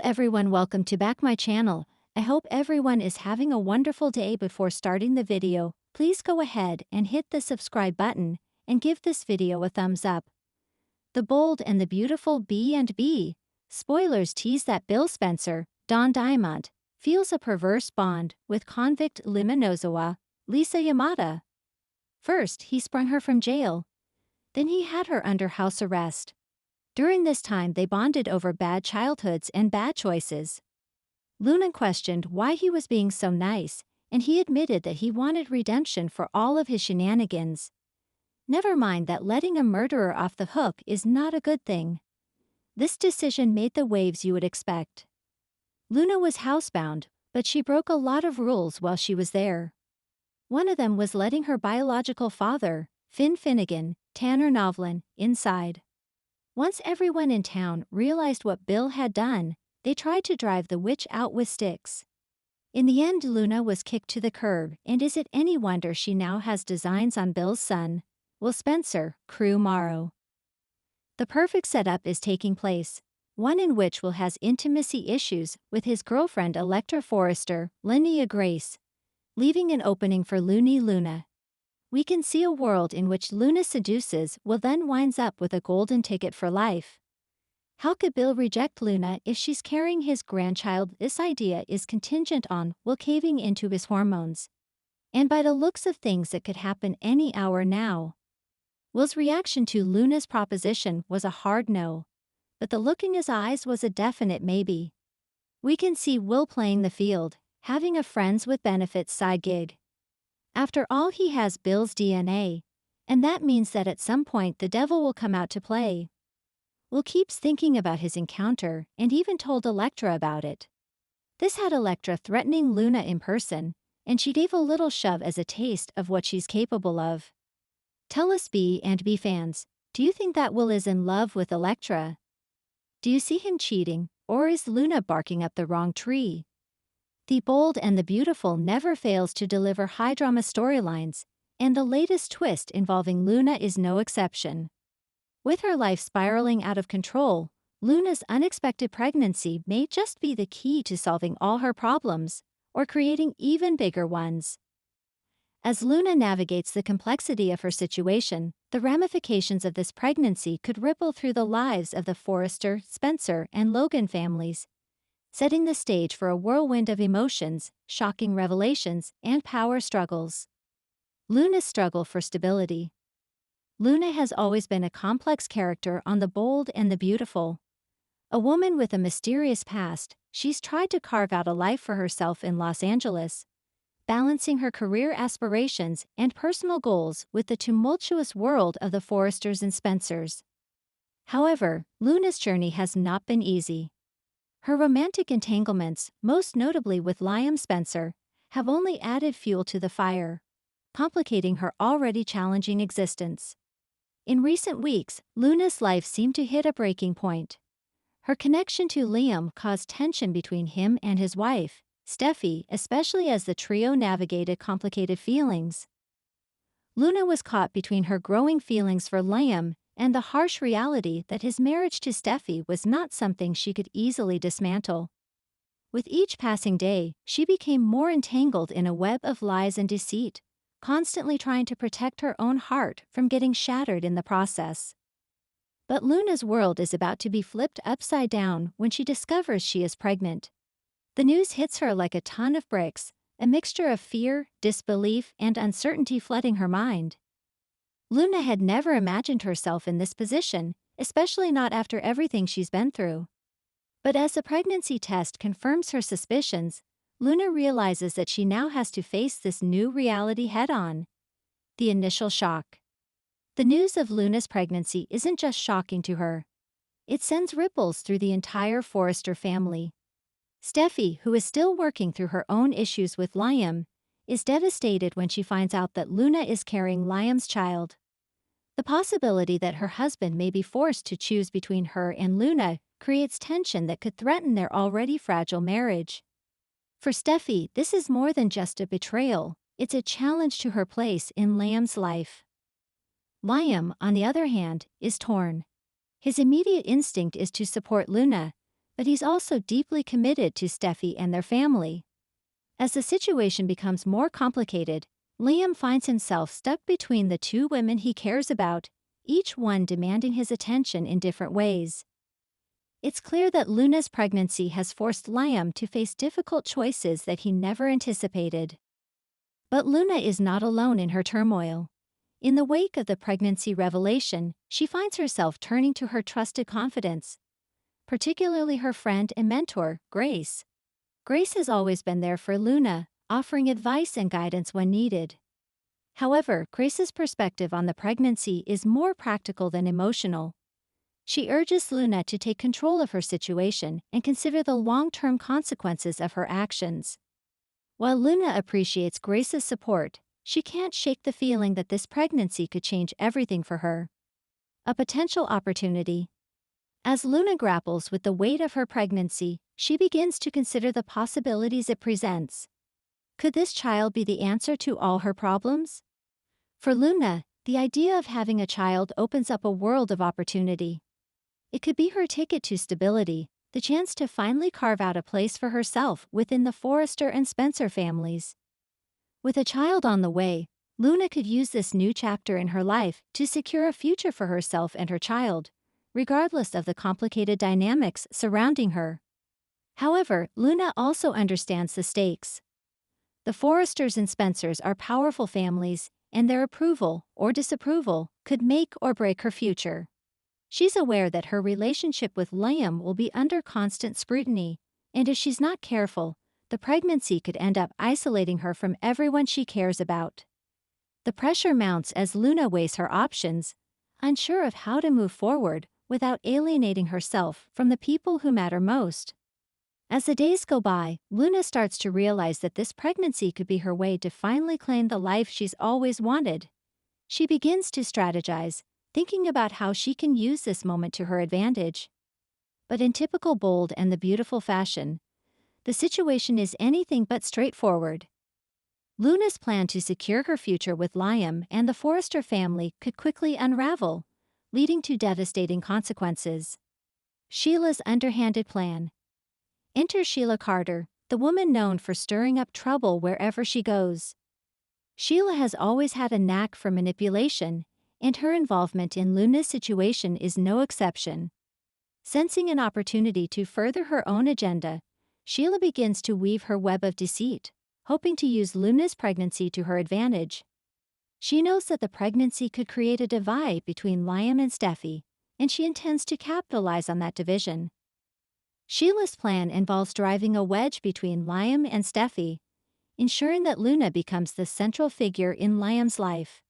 everyone, welcome to back my channel. I hope everyone is having a wonderful day. Before starting the video, please go ahead and hit the subscribe button and give this video a thumbs up. The Bold and the Beautiful B&B. Spoilers tease that Bill Spencer, Don Diamond, feels a perverse bond with convict Liminozawa, Lisa Yamada. First, he sprung her from jail. Then he had her under house arrest. During this time they bonded over bad childhoods and bad choices. Luna questioned why he was being so nice, and he admitted that he wanted redemption for all of his shenanigans. Never mind that letting a murderer off the hook is not a good thing. This decision made the waves you would expect. Luna was housebound, but she broke a lot of rules while she was there. One of them was letting her biological father, Finn Finnegan, Tanner Novlin, inside. Once everyone in town realized what Bill had done, they tried to drive the witch out with sticks. In the end, Luna was kicked to the curb, and is it any wonder she now has designs on Bill's son, Will Spencer, Crew Morrow. The perfect setup is taking place, one in which Will has intimacy issues with his girlfriend Electra Forrester, Linnea Grace, leaving an opening for Loony Luna. We can see a world in which Luna seduces Will, then winds up with a golden ticket for life. How could Bill reject Luna if she's carrying his grandchild? This idea is contingent on Will caving into his hormones. And by the looks of things, it could happen any hour now. Will's reaction to Luna's proposition was a hard no, but the look in his eyes was a definite maybe. We can see Will playing the field, having a friends with benefits side gig. After all, he has Bill's DNA, and that means that at some point the devil will come out to play. Will keeps thinking about his encounter and even told Electra about it. This had Electra threatening Luna in person, and she gave a little shove as a taste of what she's capable of. Tell us, B&B fans, do you think that Will is in love with Electra? Do you see him cheating, or is Luna barking up the wrong tree? The Bold and the Beautiful never fails to deliver high-drama storylines, and the latest twist involving Luna is no exception. With her life spiraling out of control, Luna's unexpected pregnancy may just be the key to solving all her problems, or creating even bigger ones. As Luna navigates the complexity of her situation, the ramifications of this pregnancy could ripple through the lives of the Forrester, Spencer, and Logan families, setting the stage for a whirlwind of emotions, shocking revelations, and power struggles. Luna's struggle for stability. Luna has always been a complex character on The Bold and the Beautiful. A woman with a mysterious past, she's tried to carve out a life for herself in Los Angeles, balancing her career aspirations and personal goals with the tumultuous world of the Forresters and Spencers. However, Luna's journey has not been easy. Her romantic entanglements, most notably with Liam Spencer, have only added fuel to the fire, complicating her already challenging existence. In recent weeks, Luna's life seemed to hit a breaking point. Her connection to Liam caused tension between him and his wife, Steffi, especially as the trio navigated complicated feelings. Luna was caught between her growing feelings for Liam and the harsh reality that his marriage to Steffi was not something she could easily dismantle. With each passing day, she became more entangled in a web of lies and deceit, constantly trying to protect her own heart from getting shattered in the process. But Luna's world is about to be flipped upside down when she discovers she is pregnant. The news hits her like a ton of bricks, a mixture of fear, disbelief, and uncertainty flooding her mind. Luna had never imagined herself in this position, especially not after everything she's been through. But as the pregnancy test confirms her suspicions, Luna realizes that she now has to face this new reality head-on. The initial shock. The news of Luna's pregnancy isn't just shocking to her. It sends ripples through the entire Forrester family. Steffi, who is still working through her own issues with Liam, is devastated when she finds out that Luna is carrying Liam's child. The possibility that her husband may be forced to choose between her and Luna creates tension that could threaten their already fragile marriage. For Steffi, this is more than just a betrayal, it's a challenge to her place in Liam's life. Liam, on the other hand, is torn. His immediate instinct is to support Luna, but he's also deeply committed to Steffi and their family. As the situation becomes more complicated, Liam finds himself stuck between the two women he cares about, each one demanding his attention in different ways. It's clear that Luna's pregnancy has forced Liam to face difficult choices that he never anticipated. But Luna is not alone in her turmoil. In the wake of the pregnancy revelation, she finds herself turning to her trusted confidants, particularly her friend and mentor, Grace. Grace has always been there for Luna, offering advice and guidance when needed. However, Grace's perspective on the pregnancy is more practical than emotional. She urges Luna to take control of her situation and consider the long-term consequences of her actions. While Luna appreciates Grace's support, she can't shake the feeling that this pregnancy could change everything for her. A potential opportunity. As Luna grapples with the weight of her pregnancy, she begins to consider the possibilities it presents. Could this child be the answer to all her problems? For Luna, the idea of having a child opens up a world of opportunity. It could be her ticket to stability, the chance to finally carve out a place for herself within the Forrester and Spencer families. With a child on the way, Luna could use this new chapter in her life to secure a future for herself and her child, regardless of the complicated dynamics surrounding her. However, Luna also understands the stakes. The Forresters and Spencers are powerful families, and their approval or disapproval could make or break her future. She's aware that her relationship with Liam will be under constant scrutiny, and if she's not careful, the pregnancy could end up isolating her from everyone she cares about. The pressure mounts as Luna weighs her options, unsure of how to move forward without alienating herself from the people who matter most. As the days go by, Luna starts to realize that this pregnancy could be her way to finally claim the life she's always wanted. She begins to strategize, thinking about how she can use this moment to her advantage. But in typical Bold and the Beautiful fashion, the situation is anything but straightforward. Luna's plan to secure her future with Liam and the Forrester family could quickly unravel, leading to devastating consequences. Sheila's underhanded plan. Enter Sheila Carter, the woman known for stirring up trouble wherever she goes. Sheila has always had a knack for manipulation, and her involvement in Luna's situation is no exception. Sensing an opportunity to further her own agenda, Sheila begins to weave her web of deceit, hoping to use Luna's pregnancy to her advantage. She knows that the pregnancy could create a divide between Liam and Steffi, and she intends to capitalize on that division. Sheila's plan involves driving a wedge between Liam and Steffi, ensuring that Luna becomes the central figure in Liam's life.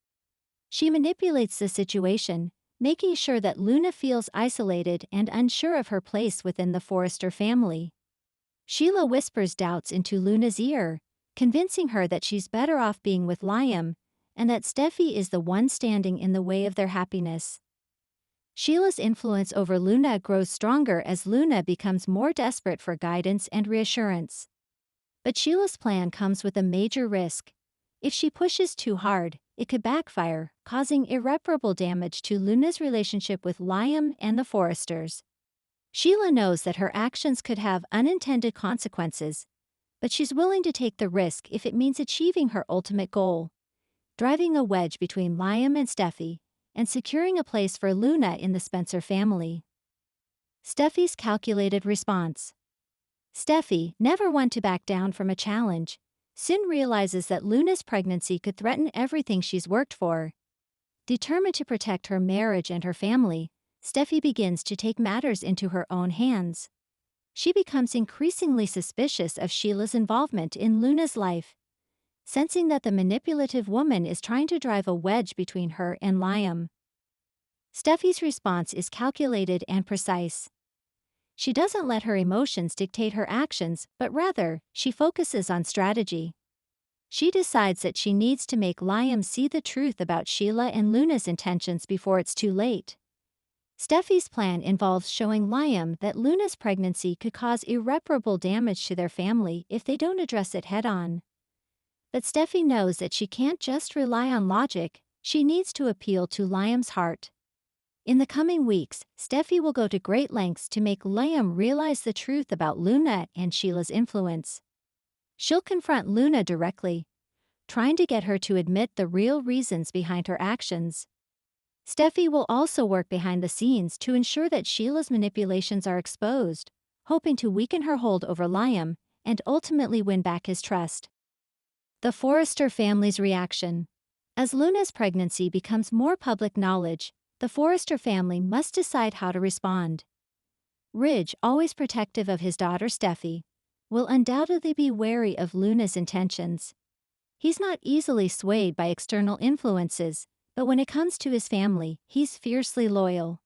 She manipulates the situation, making sure that Luna feels isolated and unsure of her place within the Forrester family. Sheila whispers doubts into Luna's ear, convincing her that she's better off being with Liam, and that Steffi is the one standing in the way of their happiness. Sheila's influence over Luna grows stronger as Luna becomes more desperate for guidance and reassurance. But Sheila's plan comes with a major risk. If she pushes too hard, it could backfire, causing irreparable damage to Luna's relationship with Liam and the Forresters. Sheila knows that her actions could have unintended consequences, but she's willing to take the risk if it means achieving her ultimate goal, driving a wedge between Liam and Steffi, and securing a place for Luna in the Spencer family. Steffi's calculated response. Steffi, never one to back down from a challenge, soon realizes that Luna's pregnancy could threaten everything she's worked for. Determined to protect her marriage and her family, Steffi begins to take matters into her own hands. She becomes increasingly suspicious of Sheila's involvement in Luna's life, sensing that the manipulative woman is trying to drive a wedge between her and Liam. Steffi's response is calculated and precise. She doesn't let her emotions dictate her actions, but rather, she focuses on strategy. She decides that she needs to make Liam see the truth about Sheila and Luna's intentions before it's too late. Steffi's plan involves showing Liam that Luna's pregnancy could cause irreparable damage to their family if they don't address it head-on. But Steffi knows that she can't just rely on logic, she needs to appeal to Liam's heart. In the coming weeks, Steffi will go to great lengths to make Liam realize the truth about Luna and Sheila's influence. She'll confront Luna directly, trying to get her to admit the real reasons behind her actions. Steffi will also work behind the scenes to ensure that Sheila's manipulations are exposed, hoping to weaken her hold over Liam and ultimately win back his trust. The Forrester family's reaction. As Luna's pregnancy becomes more public knowledge, the Forrester family must decide how to respond. Ridge, always protective of his daughter Steffi, will undoubtedly be wary of Luna's intentions. He's not easily swayed by external influences, but when it comes to his family, he's fiercely loyal.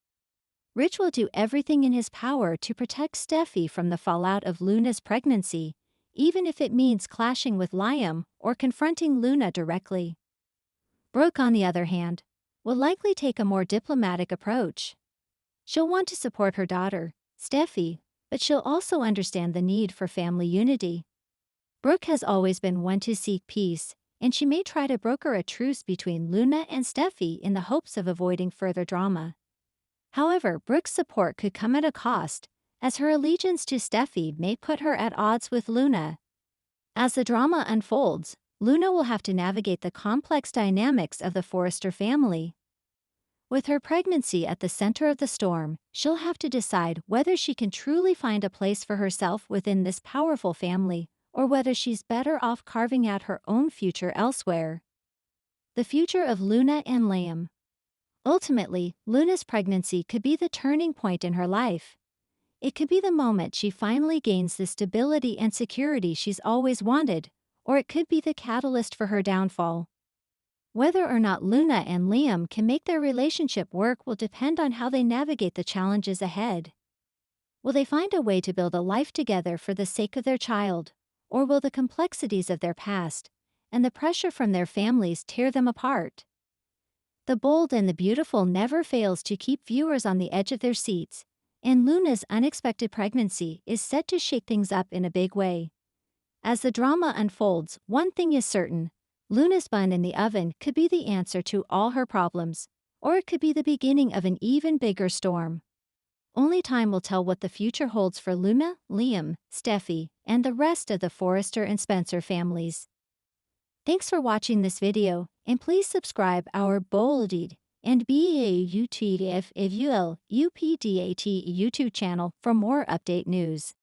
Ridge will do everything in his power to protect Steffi from the fallout of Luna's pregnancy, even if it means clashing with Liam or confronting Luna directly. Brooke, on the other hand, will likely take a more diplomatic approach. She'll want to support her daughter, Steffi, but she'll also understand the need for family unity. Brooke has always been one to seek peace, and she may try to broker a truce between Luna and Steffi in the hopes of avoiding further drama. However, Brooke's support could come at a cost, as her allegiance to Steffi may put her at odds with Luna. As the drama unfolds, Luna will have to navigate the complex dynamics of the Forrester family. With her pregnancy at the center of the storm, she'll have to decide whether she can truly find a place for herself within this powerful family, or whether she's better off carving out her own future elsewhere. The future of Luna and Liam. Ultimately, Luna's pregnancy could be the turning point in her life. It could be the moment she finally gains the stability and security she's always wanted, or it could be the catalyst for her downfall. Whether or not Luna and Liam can make their relationship work will depend on how they navigate the challenges ahead. Will they find a way to build a life together for the sake of their child, or will the complexities of their past and the pressure from their families tear them apart? The Bold and the Beautiful never fails to keep viewers on the edge of their seats, and Luna's unexpected pregnancy is set to shake things up in a big way. As the drama unfolds, one thing is certain: Luna's bun in the oven could be the answer to all her problems, or it could be the beginning of an even bigger storm. Only time will tell what the future holds for Luna, Liam, Steffi, and the rest of the Forrester and Spencer families. Thanks for watching this video, and please subscribe our Bolded and BAUTFAVUL UPDAT YouTube channel for more update news.